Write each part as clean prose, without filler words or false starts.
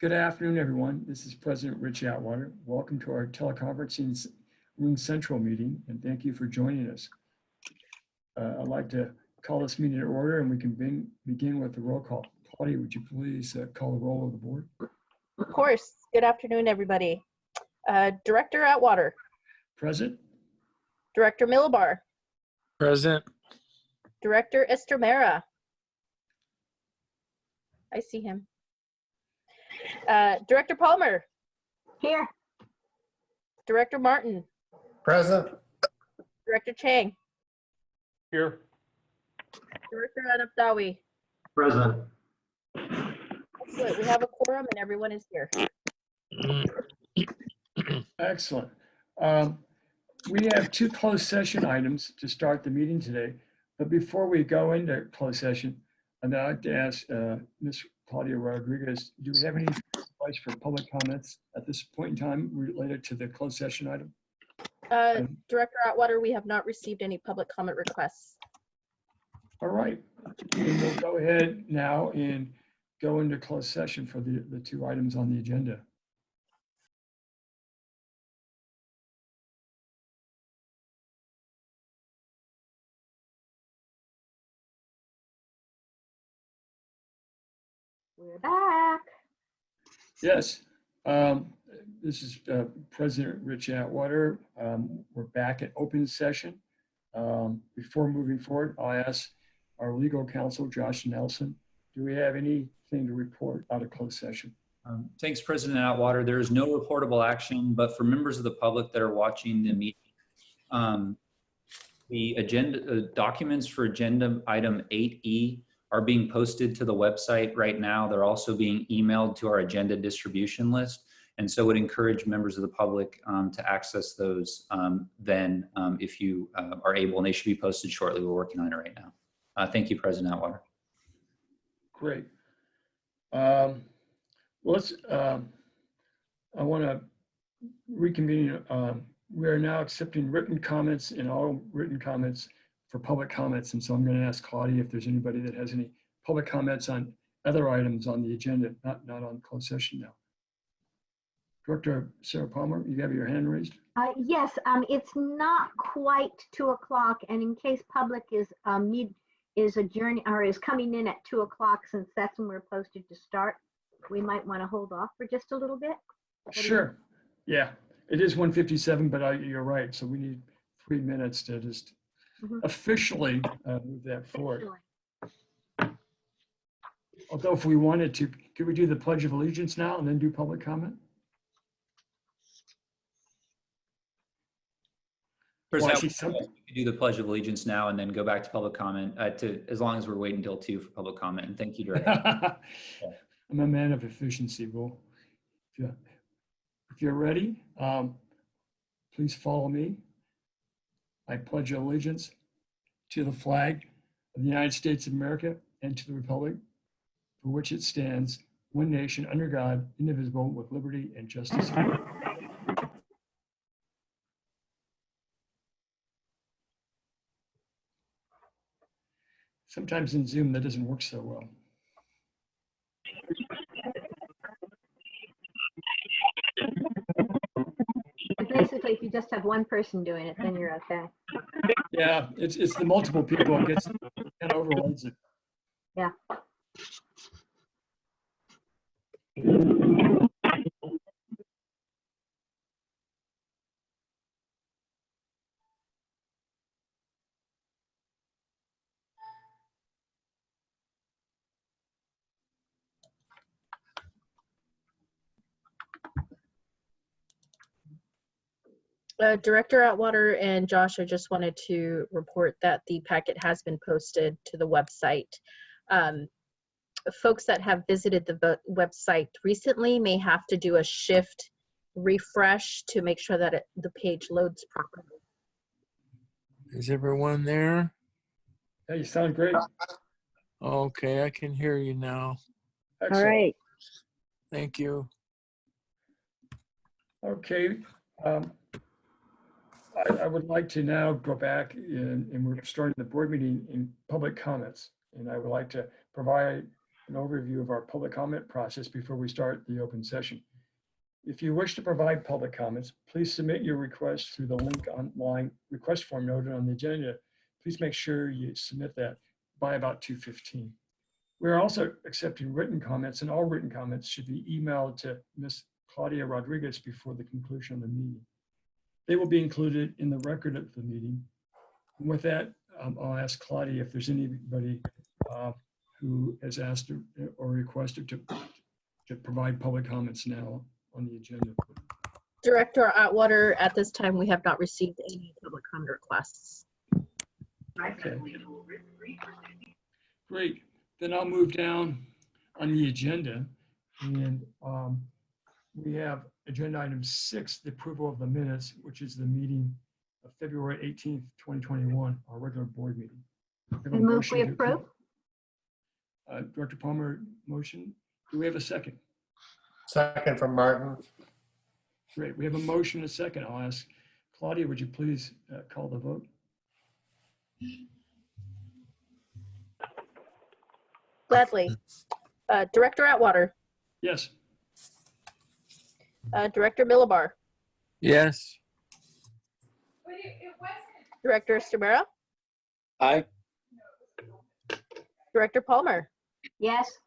Good afternoon, everyone. This is President Rich Atwater. Welcome to our teleconferencing Room Central meeting, and thank you for joining us. I'd like to call this meeting to order, and we can begin with the roll call. Claudia, would you please call the roll of the board? Of course. Good afternoon, everybody. Director Atwater. Present. Director Millibar. Present. Director Estremera. I see him. Director Palmer. Here. Director Martin. Present. Director Chang. Here. Director Anafdawi. Present. Excellent. We have a quorum and everyone is here. Excellent. We have two closed session items to start the meeting today. But before we go into closed session, I'd like to ask Ms. Claudia Rodriguez, do we have any advice for public comments at this point in time related to the closed session item? Director Atwater, we have not received any public comment requests. All right. And we'll go ahead now and go into closed session for the two items on the agenda. We're back. Yes, this is President Rich Atwater. We're back at open session. Before moving forward, I'll ask our legal counsel, Josh Nelson, do we have anything to report out of closed session? Thanks, President Atwater. There is no reportable action, but for members of the public that are watching the meeting, the agenda documents for agenda item 8E are being posted to the website right now. They're also being emailed to our agenda distribution list. And so would encourage members of the public to access those then if you are able, and they should be posted shortly. We're working on it right now. Thank you, President Atwater. Great. I want to reconvene. We are now accepting written comments and all written comments for public comments. And so I'm going to ask Claudia if there's anybody that has any public comments on other items on the agenda, not on closed session now. Director Sarah Palmer, you have your hand raised? Yes, it's not quite 2 o'clock, and in case public is adjourning or is coming in at 2 o'clock, since that's when we're posted to start, we might want to hold off for just a little bit. Sure. Yeah, it is 1:57, but you're right. So we need 3 minutes to just officially move that forward. Although if we wanted to, could we do the Pledge of Allegiance now and then do public comment? President, we could do the Pledge of Allegiance now and then go back to public comment, as long as we're waiting until 2 for public comment. And thank you, Director. I'm a man of efficiency. Well, if you're ready, please follow me. I pledge allegiance to the flag of the United States of America and to the republic for which it stands, one nation under God, indivisible, with liberty and justice for all. Sometimes in Zoom that doesn't work so well. Basically, if you just have one person doing it, then you're okay. Yeah, it's the multiple people it gets kind of overloads it. Yeah. Director Atwater and Josh, I just wanted to report that the packet has been posted to the website. Folks that have visited the website recently may have to do a shift refresh to make sure that the page loads properly. Is everyone there? Hey, you sound great. Okay, I can hear you now. Excellent. All right. Thank you. Okay. I would like to now go back and we're starting the board meeting in public comments. And I would like to provide an overview of our public comment process before we start the open session. If you wish to provide public comments, please submit your request through the link online request form noted on the agenda. Please make sure you submit that by about 2:15. We're also accepting written comments, and all written comments should be emailed to Ms. Claudia Rodriguez before the conclusion of the meeting. They will be included in the record of the meeting. And with that, I'll ask Claudia if there's anybody who has asked or requested to provide public comments now on the agenda. Director Atwater, at this time, we have not received any public comment requests. Okay. Great. Then I'll move down on the agenda, and we have agenda item 6, the approval of the minutes, which is the meeting of February 18th, 2021, our regular board meeting. We have a I move motion we to approve. Director Palmer, motion. Do we have a second? Second from Martin. Great. We have a motion and a second. I'll ask Claudia, would you please call the vote? Gladly. Director Atwater, Yes. Director Millibar, Yes. Director Stamera, Aye. Director Palmer, Yes.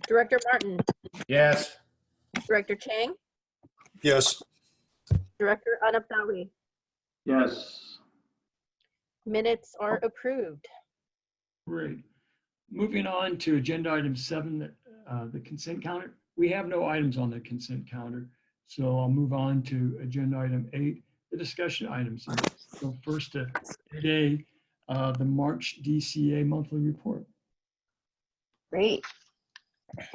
Director Martin, Yes. Director Chang, Yes. Director Anaptawi. Yes. Minutes are approved. Great. Moving on to agenda item 7, the consent calendar. We have no items on the consent calendar, so I'll move on to agenda item 8, the discussion items. So first today, the March DCA monthly report. Great.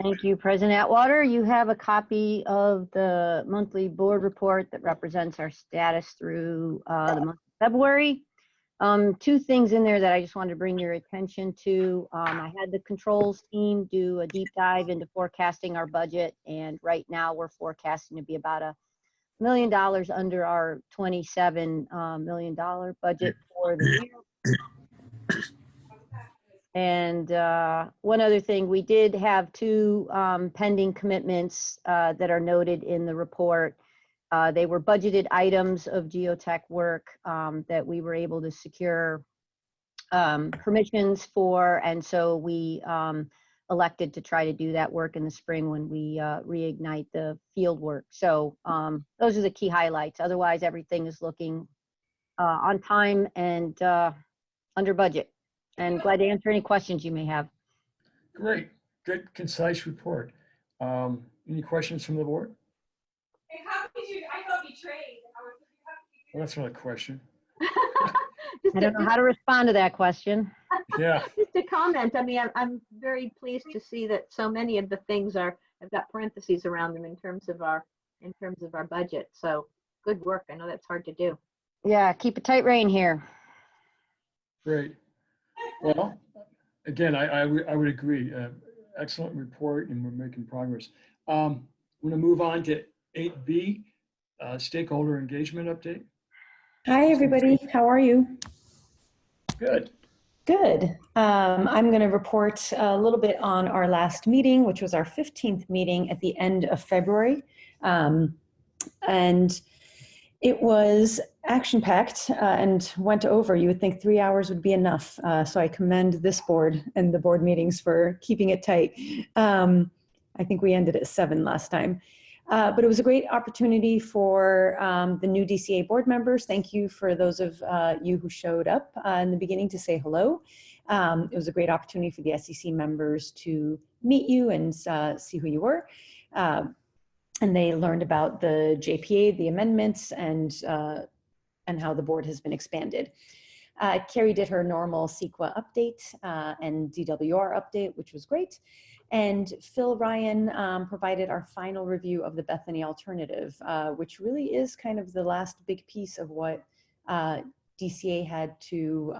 Thank you, President Atwater. You have a copy of the monthly board report that represents our status through the month of February. 2 things in there that I just wanted to bring your attention to. I had the controls team do a deep dive into forecasting our budget, and right now we're forecasting to be about $1 million under our $27 million budget for the year. And one other thing, we did have 2 pending commitments that are noted in the report. They were budgeted items of geotech work that we were able to secure permissions for, and so we elected to try to do that work in the spring when we reignite the field work. So those are the key highlights. Otherwise, everything is looking on time and under budget. And glad to answer any questions you may have. Great. Good, concise report. Any questions from the board? And how did you, I felt betrayed. Well, that's not a question. I don't know how to respond to that question. Yeah. Just a comment. I mean, I'm very pleased to see that so many of the things have got parentheses around them in terms of our budget. So good work. I know that's hard to do. Yeah, keep a tight rein here. Great. Well, again, I would agree. Excellent report, and we're making progress. I'm going to move on to 8B, stakeholder engagement update. Hi, everybody. How are you? Good. Good. I'm going to report a little bit on our last meeting, which was our 15th meeting at the end of February. And it was action-packed and went over. You would think 3 hours would be enough. So I commend this board and the board meetings for keeping it tight. I think we ended at 7 last time. But it was a great opportunity for the new DCA board members. Thank you for those of you who showed up in the beginning to say hello. It was a great opportunity for the SEC members to meet you and see who you were. And they learned about the JPA, the amendments, and how the board has been expanded. Carrie did her normal CEQA update and DWR update, which was great. And Phil Ryan provided our final review of the Bethany alternative, which really is kind of the last big piece of what DCA had to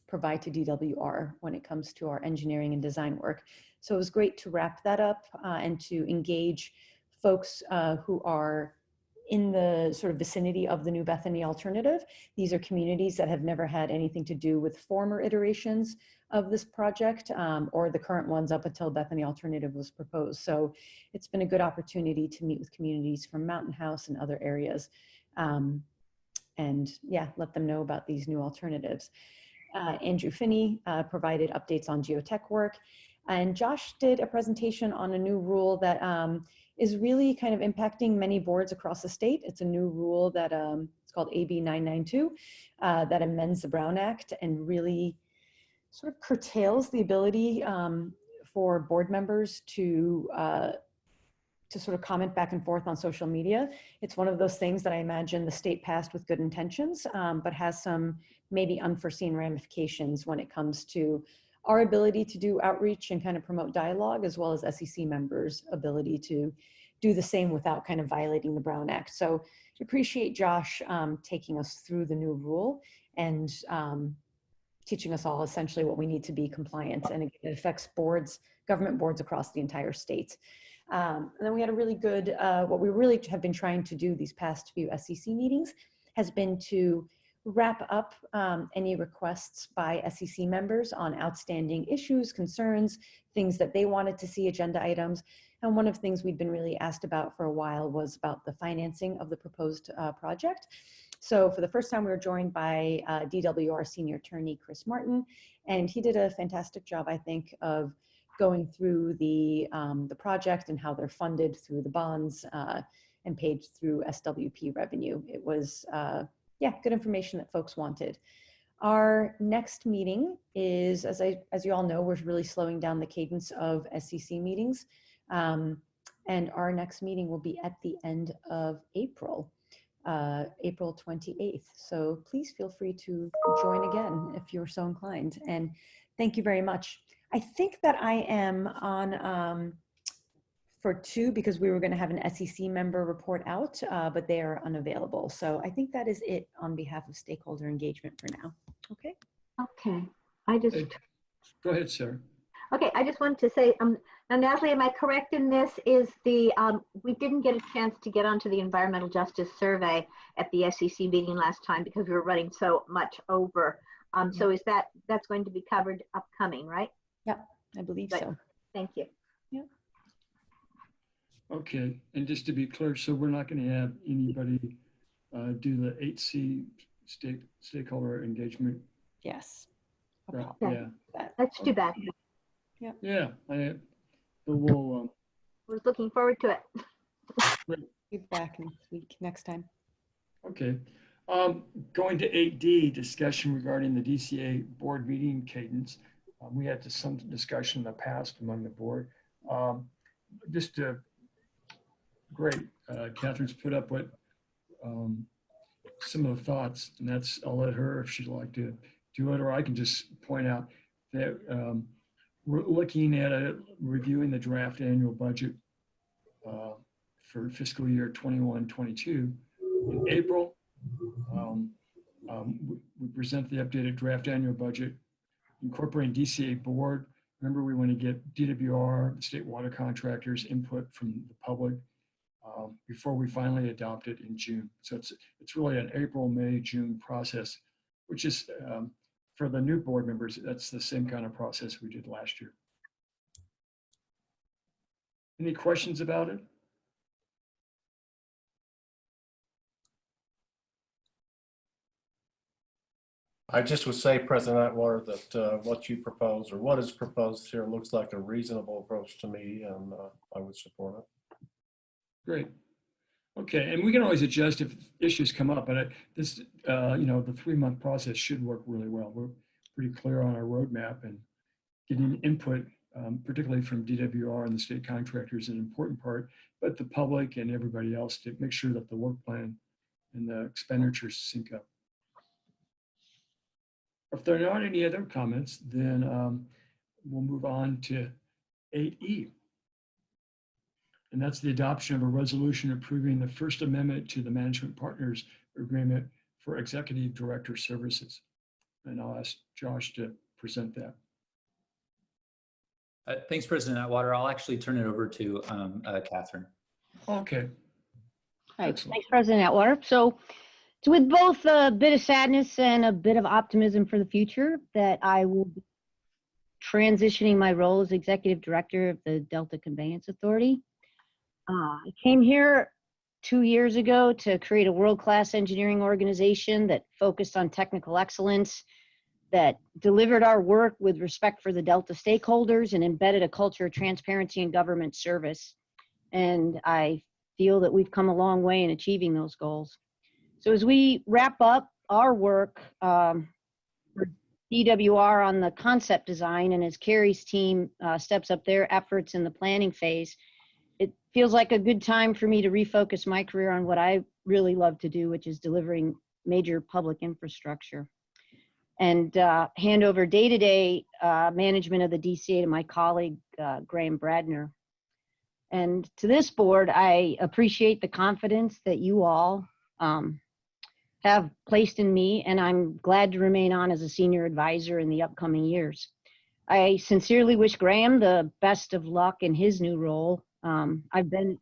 provide to DWR when it comes to our engineering and design work. So it was great to wrap that up and to engage folks who are in the sort of vicinity of the New Bethany alternative. These are communities that have never had anything to do with former iterations of this project or the current ones up until Bethany Alternative was proposed. So it's been a good opportunity to meet with communities from Mountain House and other areas and yeah, let them know about these new alternatives. Andrew Finney provided updates on geotech work, and Josh did a presentation on a new rule that is really kind of impacting many boards across the state. It's a new rule that it's called AB 992 that amends the Brown Act and really sort of curtails the ability for board members to sort of comment back and forth on social media. It's one of those things that I imagine the state passed with good intentions, but has some maybe unforeseen ramifications when it comes to our ability to do outreach and kind of promote dialogue, as well as SEC members' ability to do the same without kind of violating the Brown Act. So I appreciate Josh taking us through the new rule and teaching us all essentially what we need to be compliant. And it affects boards, government boards across the entire state. And then we had a really good, what we really have been trying to do these past few SEC meetings has been to wrap up any requests by SEC members on outstanding issues, concerns, things that they wanted to see, agenda items. And one of the things we'd been really asked about for a while was about the financing of the proposed project. So for the first time, we were joined by DWR Senior Attorney Chris Martin, and he did a fantastic job, I think, of going through the project and how they're funded through the bonds and paid through SWP revenue. It was, yeah, good information that folks wanted. Our next meeting is, as you all know, we're really slowing down the cadence of SEC meetings. And our next meeting will be at the end of April, April 28th. So please feel free to join again if you're so inclined. And thank you very much. I think that I am on for 2 because we were going to have an SEC member report out, but they are unavailable. So I think that is it on behalf of stakeholder engagement for now. Okay. Okay. I just, Go ahead, Sarah. okay, I just wanted to say, now Natalie, am I correct in this? Is the, we didn't get a chance to get onto the environmental justice survey at the SEC meeting last time because we were running so much over. So is that's going to be covered upcoming, right? Yeah, I believe Right. so. Thank you. Yeah. Okay, and just to be clear, so we're not going to have anybody do the 8C stakeholder engagement? Yes. Right, Okay. yeah, That's too bad. yeah. But we'll, I was looking forward to it. Be back next time. okay. Going to 8D, discussion regarding the DCA board meeting cadence. We had some discussion in the past among the board. Great. Catherine's put up what some of the thoughts, and that's, I'll let her if she'd like to do it, or I can just point out that we're looking at reviewing the draft annual budget for fiscal year 21-22 in April. We present the updated draft annual budget incorporating DCA board. Remember, we want to get DWR, the state water contractors, input from the public before we finally adopt it in June. So it's really an April, May, June process, which is for the new board members, that's the same kind of process we did last year. Any questions about it? I just would say, President Atwater, that what you propose or what is proposed here looks like a reasonable approach to me, and I would support it. Great. Okay, and we can always adjust if issues come up, but this, you know, the 3-month process should work really well. We're pretty clear on our roadmap, and getting input, particularly from DWR and the state contractors, is an important part, but the public and everybody else to make sure that the work plan and the expenditures sync up. If there are not any other comments, then we'll move on to 8E. And that's the adoption of a resolution approving the First Amendment to the Management Partners Agreement for Executive Director Services. And I'll ask Josh to present that. Thanks, President Atwater. I'll actually turn it over to Catherine. Okay. Right. Excellent. Thanks, President Atwater. So it's with both a bit of sadness and a bit of optimism for the future that I will be transitioning my role as Executive Director of the Delta Conveyance Authority. I came here 2 years ago to create a world-class engineering organization that focused on technical excellence, that delivered our work with respect for the Delta stakeholders and embedded a culture of transparency and government service. And I feel that we've come a long way in achieving those goals. So as we wrap up our work for DWR on the concept design, and as Carrie's team steps up their efforts in the planning phase, it feels like a good time for me to refocus my career on what I really love to do, which is delivering major public infrastructure, and hand over day-to-day management of the DCA to my colleague, Graham Bradner. And to this board, I appreciate the confidence that you all have placed in me, and I'm glad to remain on as a senior advisor in the upcoming years. I sincerely wish Graham the best of luck in his new role. I've been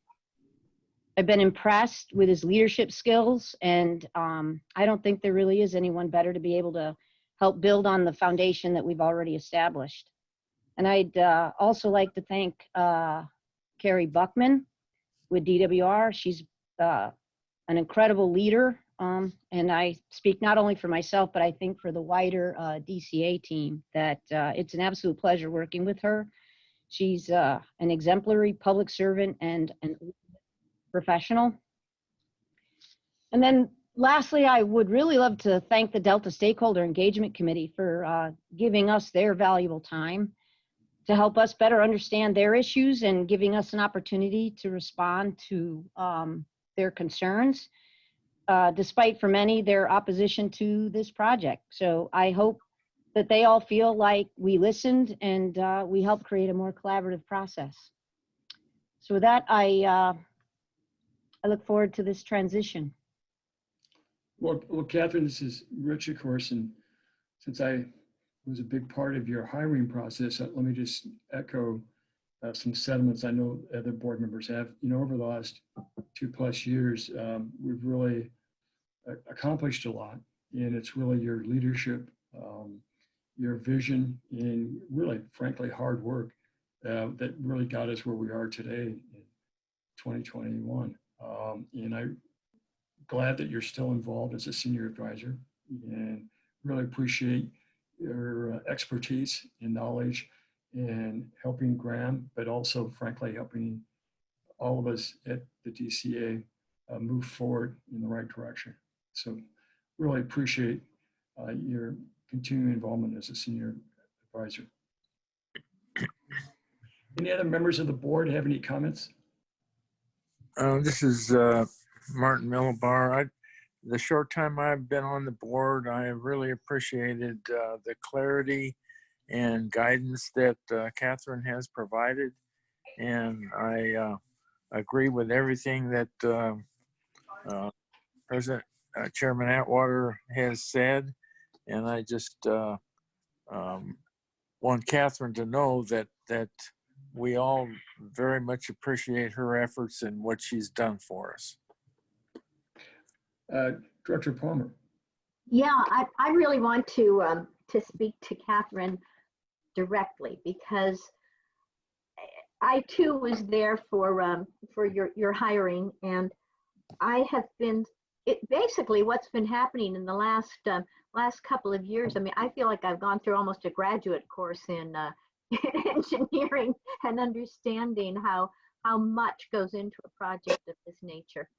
impressed with his leadership skills, and I don't think there really is anyone better to be able to help build on the foundation that we've already established. And I'd also like to thank Carrie Buckman with DWR. She's an incredible leader, and I speak not only for myself, but I think for the wider DCA team, that it's an absolute pleasure working with her. She's an exemplary public servant and an professional. And then lastly, I would really love to thank the Delta Stakeholder Engagement Committee for giving us their valuable time to help us better understand their issues and giving us an opportunity to respond to their concerns, despite for many their opposition to this project. So I hope that they all feel like we listened and we helped create a more collaborative process. So with that, I look forward to this transition. Well, Catherine, this is Rich, of course, and since I was a big part of your hiring process, let me just echo some sentiments I know other board members have. You know, over the last 2+ years, we've really accomplished a lot, and it's really your leadership, your vision, and really, frankly, hard work that really got us where we are today in 2021. And I'm glad that you're still involved as a senior advisor, and really appreciate your expertise and knowledge in helping Graham, but also, frankly, helping all of us at the DCA move forward in the right direction. So really appreciate your continuing involvement as a senior advisor. Any other members of the board have any comments? This is Martin Millibar. The short time I've been on the board, I have really appreciated the clarity and guidance that Catherine has provided. And I agree with everything that Chairman Atwater has said. And I just want Catherine to know that we all very much appreciate her efforts and what she's done for us. Director Palmer. Yeah, I really want to speak to Catherine directly, because I too was there for your hiring, and I have been basically what's been happening in the last couple of years. I mean, I feel like I've gone through almost a graduate course in engineering and understanding how much goes into a project of this nature.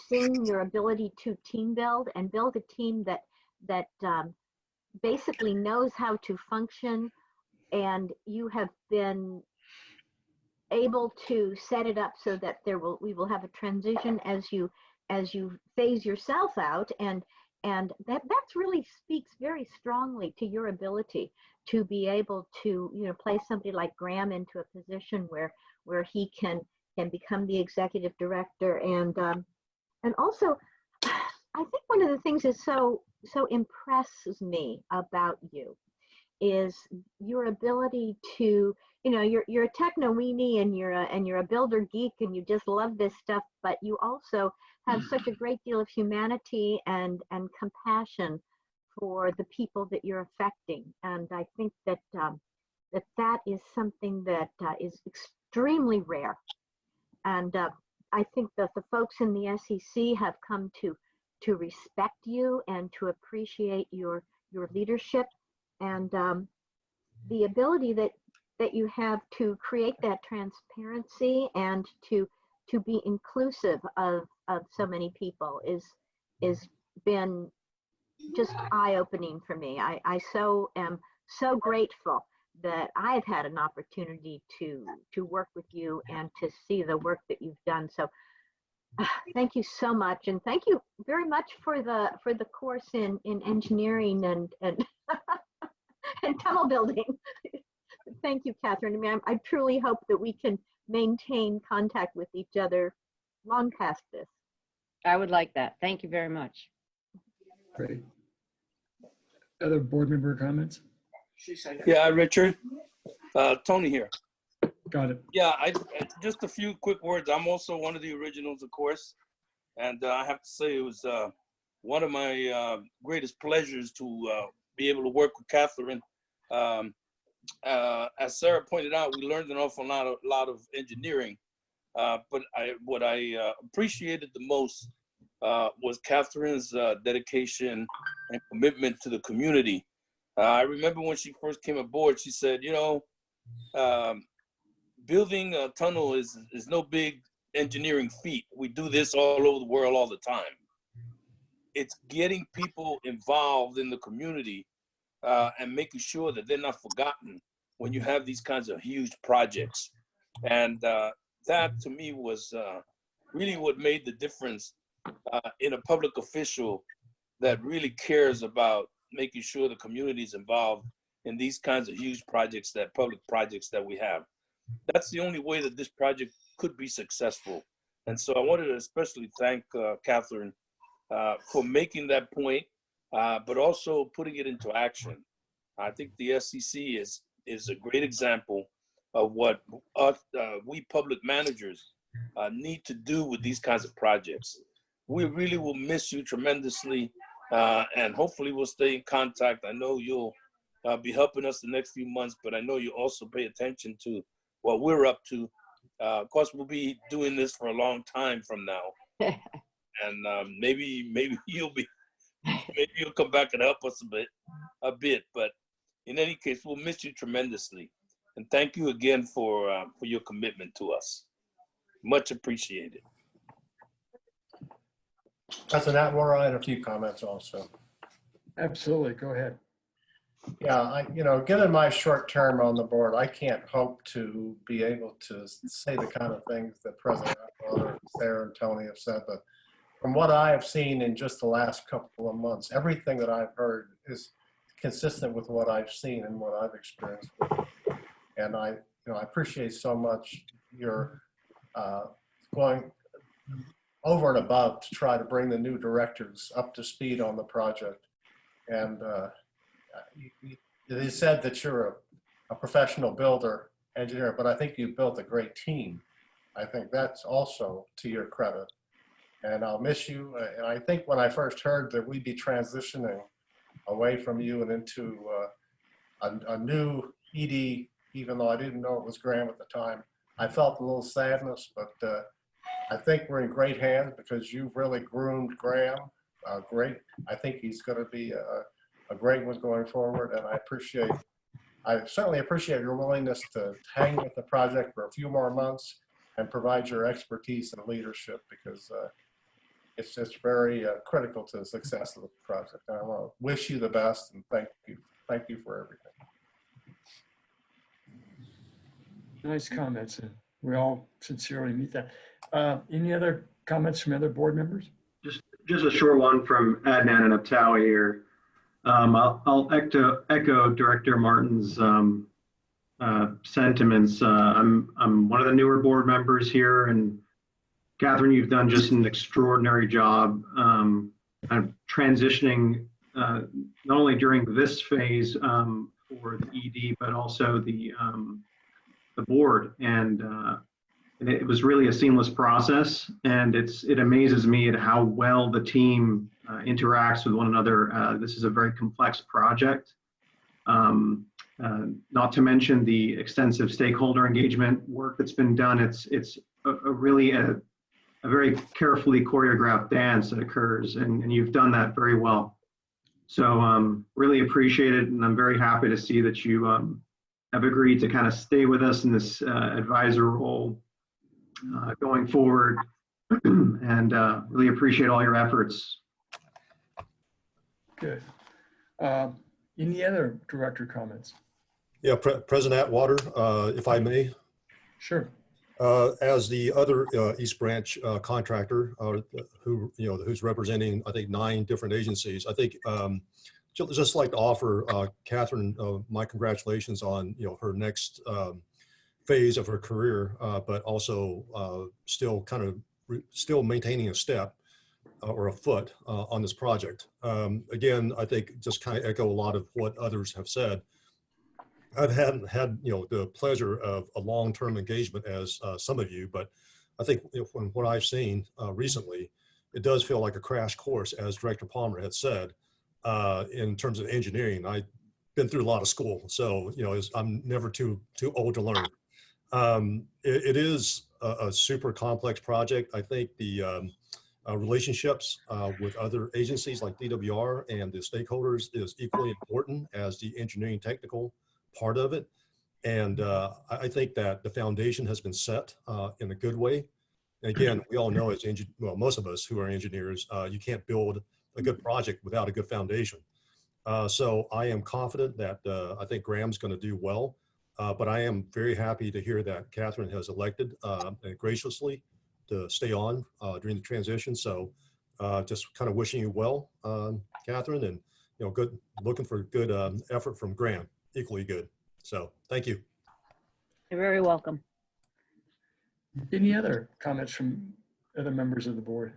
Seeing your ability to team build and build a team that basically knows how to function, and you have been able to set it up so that we will have a transition as you phase yourself out, and that's really speaks very strongly to your ability to be able to, you know, place somebody like Graham into a position where he can become the executive director. And also, I think one of the things that so impresses me about you is your ability to, you're a techno weenie and you're a builder geek and you just love this stuff, but you also have such a great deal of humanity and compassion for the people that you're affecting. And I think that that is something that is extremely rare. And I think that the folks in the SEC have come to respect you and to appreciate your leadership and the ability that you have to create that transparency and to be inclusive of so many people is been just eye-opening for me. I am so grateful that I've had an opportunity to work with you and to see the work that you've done. So thank you so much, and thank you very much for the course in engineering and and tunnel building. Thank you, Catherine. I mean, I truly hope that we can maintain contact with each other long past this. I would like that. Thank you very much. Great. Other board member comments? Yeah, Richard. Tony here. Got it. Yeah, just a few quick words. I'm also one of the originals, of course. And I have to say it was one of my greatest pleasures to be able to work with Catherine. As Sarah pointed out, we learned an awful lot of engineering. But what I appreciated the most was Catherine's dedication and commitment to the community. I remember when she first came aboard, she said, building a tunnel is no big engineering feat. We do this all over the world all the time. It's getting people involved in the community and making sure that they're not forgotten when you have these kinds of huge projects. And that to me was really what made the difference in a public official that really cares about making sure the community is involved in these kinds of huge projects, public projects that we have. That's the only way that this project could be successful. And so I wanted to especially thank Catherine for making that point, but also putting it into action. I think the SEC is a great example of what we public managers need to do with these kinds of projects. We really will miss you tremendously, and hopefully we'll stay in contact. I know you'll be helping us the next few months, but I know you also pay attention to what we're up to. Of course, we'll be doing this for a long time from now, and maybe you'll come back and help us a bit. But in any case, we'll miss you tremendously, and thank you again for your commitment to us. Much appreciated. President Atwater, I had a few comments also. Absolutely. Go ahead. Yeah, given my short term on the board, I can't hope to be able to say the kind of things that President Atwater, Sarah, and Tony have said, but from what I have seen in just the last couple of months, everything that I've heard is consistent with what I've seen and what I've experienced. And I appreciate so much your going over and above to try to bring the new directors up to speed on the project. And it is said that you're a professional builder, engineer, but I think you've built a great team. I think that's also to your credit. And I'll miss you. And I think when I first heard that we'd be transitioning away from you and into a new ED, even though I didn't know it was Graham at the time, I felt a little sadness, but I think we're in great hands because you've really groomed Graham. Great. I think he's going to be a great one going forward. And I certainly appreciate your willingness to hang with the project for a few more months and provide your expertise and leadership, because it's just very critical to the success of the project. And I want to wish you the best and thank you for everything. Nice comments. And we all sincerely meet that. Any other comments from other board members? Just a short one from Adnan and Abtawi here. I'll echo Director Martin's sentiments. I'm one of the newer board members here, and Catherine, you've done just an extraordinary job kind of transitioning not only during this phase, for the ED, but also the board. And it was really a seamless process. And it amazes me at how well the team interacts with one another. This is a very complex project. Not to mention the extensive stakeholder engagement work that's been done. It's really a very carefully choreographed dance that occurs, and you've done that very well. So really appreciate it, and I'm very happy to see that you have agreed to kind of stay with us in this advisor role going forward, and really appreciate all your efforts. Good. Any other director comments? Yeah, President Atwater, if I may. Sure. As the other East Branch contractor, who's representing, I think, 9 different agencies, I think just like to offer Catherine my congratulations on her next phase of her career, but also still maintaining a step or a foot on this project. Again, I think just kind of echo a lot of what others have said. I've had the pleasure of a long-term engagement as some of you, but I think from what I've seen recently, it does feel like a crash course, as Director Palmer had said, in terms of engineering. I've been through a lot of school, so I'm never too old to learn. It is a super complex project. I think the relationships with other agencies like DWR and the stakeholders is equally important as the engineering technical part of it. And I think that the foundation has been set in a good way. And again, we all know as most of us who are engineers, you can't build a good project without a good foundation. So I am confident that I think Graham's going to do well, but I am very happy to hear that Catherine has elected and graciously to stay on during the transition. So just kind of wishing you well, Catherine, and good, looking for good effort from Graham. Equally good. So thank you. You're very welcome. Any other comments from other members of the board?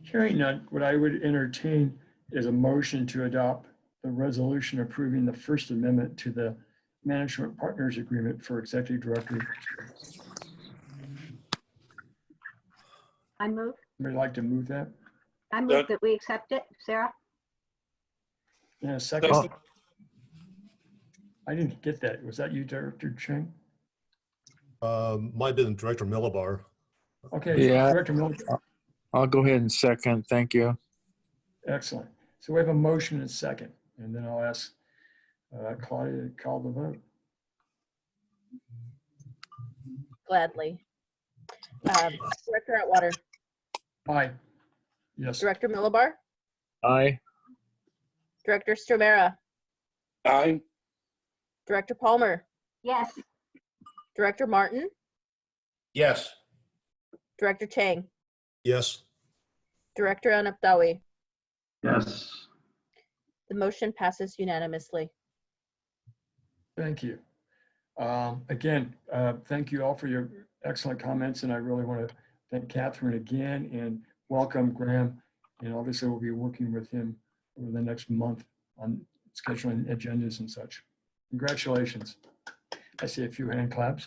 Hearing none, what I would entertain is a motion to adopt the resolution approving the First Amendment to the Management Partners Agreement for Executive Director. I move. Would you like to move that? I move that we accept it. Sarah? In a second. I didn't get that. Was that you, Director Cheng? Might have been Director Millibar. Okay, Yeah. Director Millibar. I'll go ahead and second. Thank you. Excellent. So we have a motion and a second, and then I'll ask Claudia to call the vote. Gladly. Director Atwater. Aye. Yes. Director Millibar. Aye. Director Stromera. Aye. Director Palmer. Yes. Director Martin. Yes. Director Chang. Yes. Director Anapdawi. Yes. The motion passes unanimously. Thank you. Again, thank you all for your excellent comments, and I really want to thank Catherine again and welcome Graham. And obviously we'll be working with him over the next month on scheduling agendas and such. Congratulations. I see a few hand claps.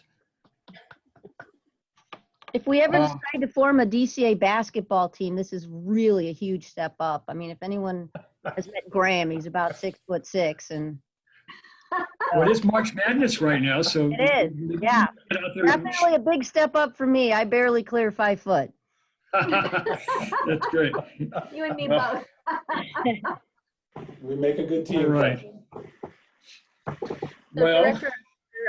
If we ever decide to form a DCA basketball team, this is really a huge step up. I mean, if anyone has met Graham, he's about 6'6", and Well, it is March Madness right now, so. it is, yeah. Definitely a big step up for me. I barely clear 5 foot. That's great. You and me both. We make a good team. All right. So Well, Director,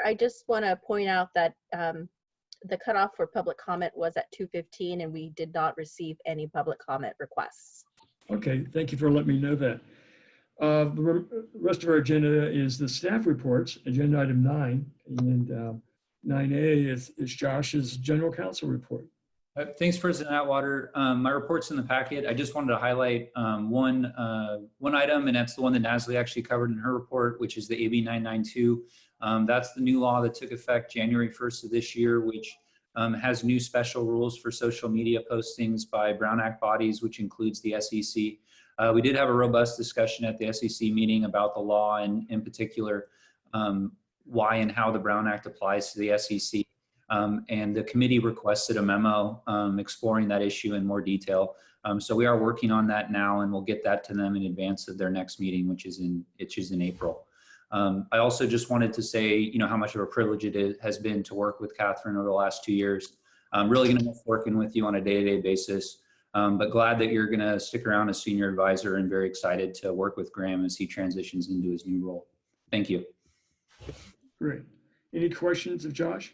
I just want to point out that the cutoff for public comment was at 2:15, and we did not receive any public comment requests. okay, thank you for letting me know that. The rest of our agenda is the staff reports, agenda item 9, and 9A is Josh's general counsel report. Thanks, President Atwater. My report's in the packet. I just wanted to highlight one item, and that's the one that Nasli actually covered in her report, which is the AB 992. That's the new law that took effect January 1st of this year, which has new special rules for social media postings by Brown Act bodies, which includes the SEC. We did have a robust discussion at the SEC meeting about the law and in particular why and how the Brown Act applies to the SEC. And the committee requested a memo exploring that issue in more detail. So we are working on that now, and we'll get that to them in advance of their next meeting, which is in April. I also just wanted to say, how much of a privilege it has been to work with Catherine over the last 2 years. I'm really going to miss working with you on a day-to-day basis, but glad that you're going to stick around as senior advisor and very excited to work with Graham as he transitions into his new role. Thank you. Great. Any questions of Josh?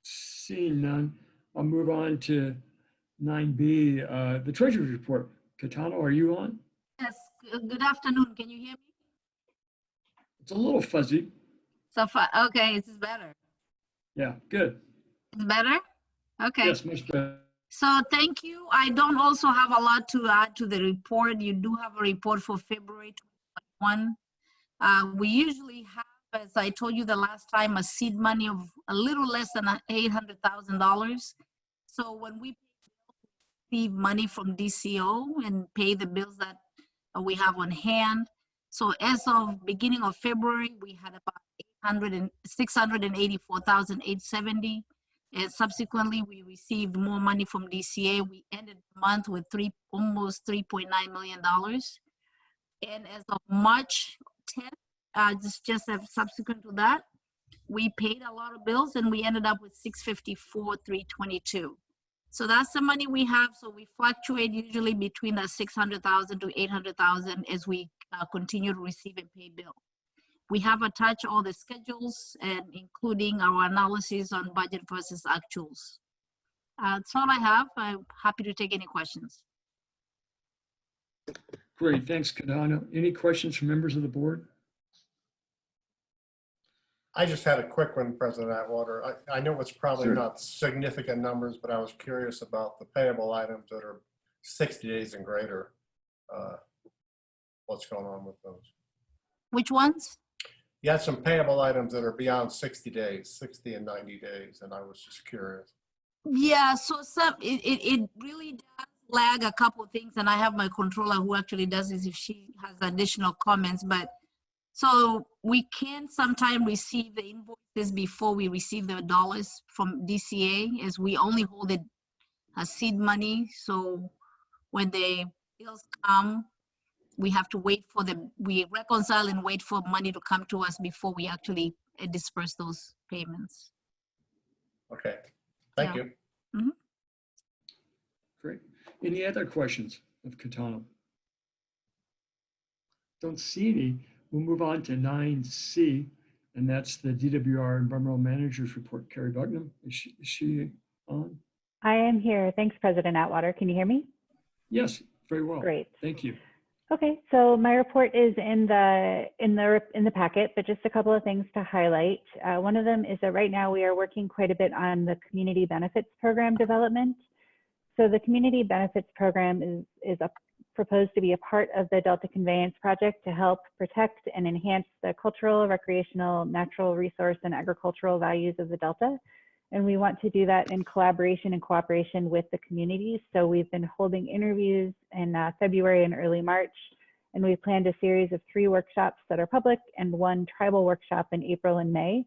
Seeing none, I'll move on to 9B, the Treasury Report. Katano, are you on? Yes, good afternoon. Can you hear me? It's a little fuzzy. So far, okay, it's better. Yeah, good. It's better? Okay. Yes, much better. So thank you. I don't also have a lot to add to the report. You do have a report for February 2021. We usually have, as I told you the last time, a seed money of a little less than $800,000. So when we receive money from DCO and pay the bills that we have on hand. So as of beginning of February, we had about $684,870. And subsequently, we received more money from DCA. We ended the month with almost $3.9 million. And as of March 10th, just subsequent to that, we paid a lot of bills and we ended up with $654,322. So that's the money we have. So we fluctuate usually between the $600,000 to $800,000 as we continue to receive and pay bills. We have attached all the schedules and including our analysis on budget versus actuals. That's all I have. I'm happy to take any questions. Great, thanks, Kadana. Any questions from members of the board? I just had a quick one, President Atwater. I know it's probably Sure. not significant numbers, but I was curious about the payable items that are 60 days and greater. What's going on with those? Which ones? You had some payable items that are beyond 60 days, 60 and 90 days, and I was just curious. Yeah, so it really does lag a couple of things, and I have my controller who actually does this if she has additional comments. But so we can sometimes receive the invoices before we receive the dollars from DCA, as we only hold it as seed money. So when the bills come, we have to wait for we reconcile and wait for money to come to us before we actually disperse those payments. Okay, thank Yeah. you. Mm-hmm. Great. Any other questions of Katana? Don't see any. We'll move on to 9C, and that's the DWR Environmental Managers Report. Carrie Bucknam, is she on? I am here. Thanks, President Atwater. Can you hear me? Yes, very well. Great. Thank you. Okay, so my report is in the packet, but just a couple of things to highlight. One of them is that right now we are working quite a bit on the community benefits program development. So the community benefits program is proposed to be a part of the Delta Conveyance project to help protect and enhance the cultural, recreational, natural resource, and agricultural values of the Delta. And we want to do that in collaboration and cooperation with the communities. So we've been holding interviews in February and early March, and we've planned a series of 3 workshops that are public and 1 tribal workshop in April and May.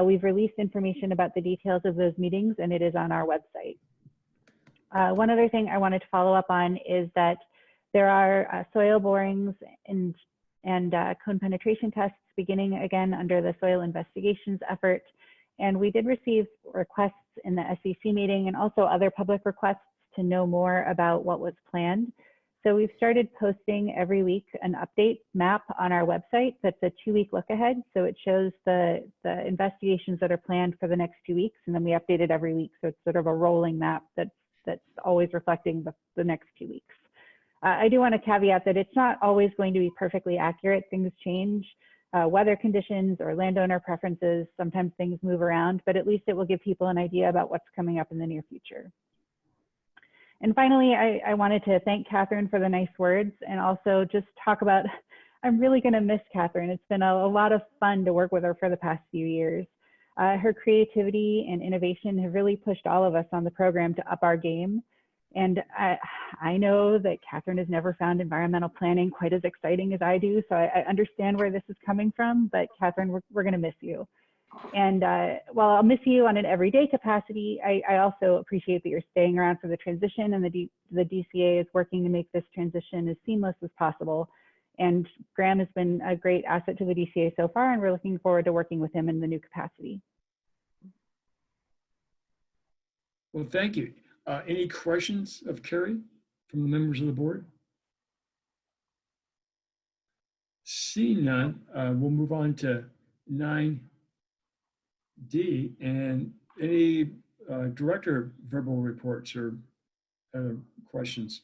We've released information about the details of those meetings, and it is on our website. One other thing I wanted to follow up on is that there are soil borings and cone penetration tests beginning again under the soil investigations effort. And we did receive requests in the SEC meeting and also other public requests to know more about what was planned. So we've started posting every week an update map on our website that's a 2-week look ahead. So it shows the investigations that are planned for the next 2 weeks, and then we update it every week. So it's sort of a rolling map that's always reflecting the next 2 weeks. I do want to caveat that it's not always going to be perfectly accurate. Things change. Weather conditions or landowner preferences, sometimes things move around, but at least it will give people an idea about what's coming up in the near future. And finally, I wanted to thank Catherine for the nice words and also just talk about, I'm really gonna miss Catherine. It's been a lot of fun to work with her for the past few years. Her creativity and innovation have really pushed all of us on the program to up our game. And I know that Catherine has never found environmental planning quite as exciting as I do. So I understand where this is coming from, but Catherine, we're going to miss you. And while I'll miss you on an everyday capacity, I also appreciate that you're staying around for the transition, and the DCA is working to make this transition as seamless as possible. And Graham has been a great asset to the DCA so far, and we're looking forward to working with him in the new capacity. Well, thank you. Any questions of Carrie from the members of the board? Seeing none, we'll move on to 9D, and any director verbal reports or questions.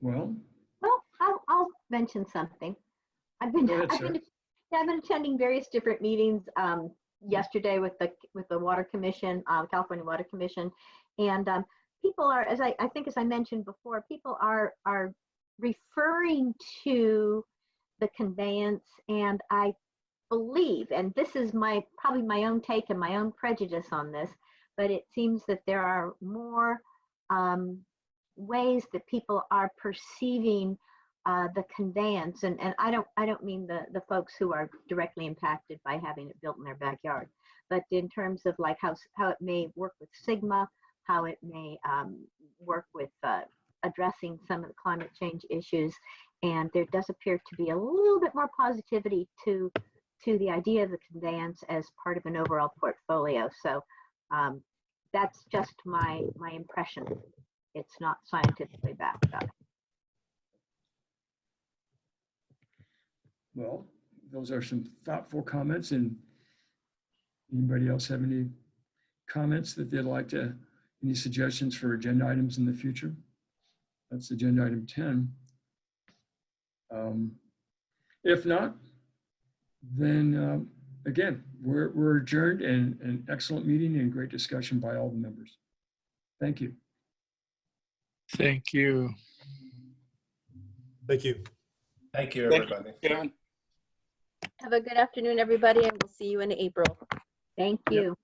Well, I'll mention something. I've been attending various different meetings. Yesterday with the Water Commission, California Water Commission, and people are, as I think, as I mentioned before, people are referring to the conveyance, and I believe, and this is probably my own take and my own prejudice on this, but it seems that there are more ways that people are perceiving the conveyance, and I don't mean the folks who are directly impacted by having it built in their backyard, but in terms of like how it may work with Sigma, how it may work with addressing some of the climate change issues, and there does appear to be a little bit more positivity to the idea of the conveyance as part of an overall portfolio. So that's just my impression. It's not scientifically backed up. well, those are some thoughtful comments, and anybody else have any comments that they'd like to, any suggestions for agenda items in the future? That's agenda item 10. If not, then again, we're adjourned, and an excellent meeting and great discussion by all the members. Thank you. Thank you. Thank you. Thank you, everybody. Have a good afternoon, everybody, and we'll see you in April. Thank you.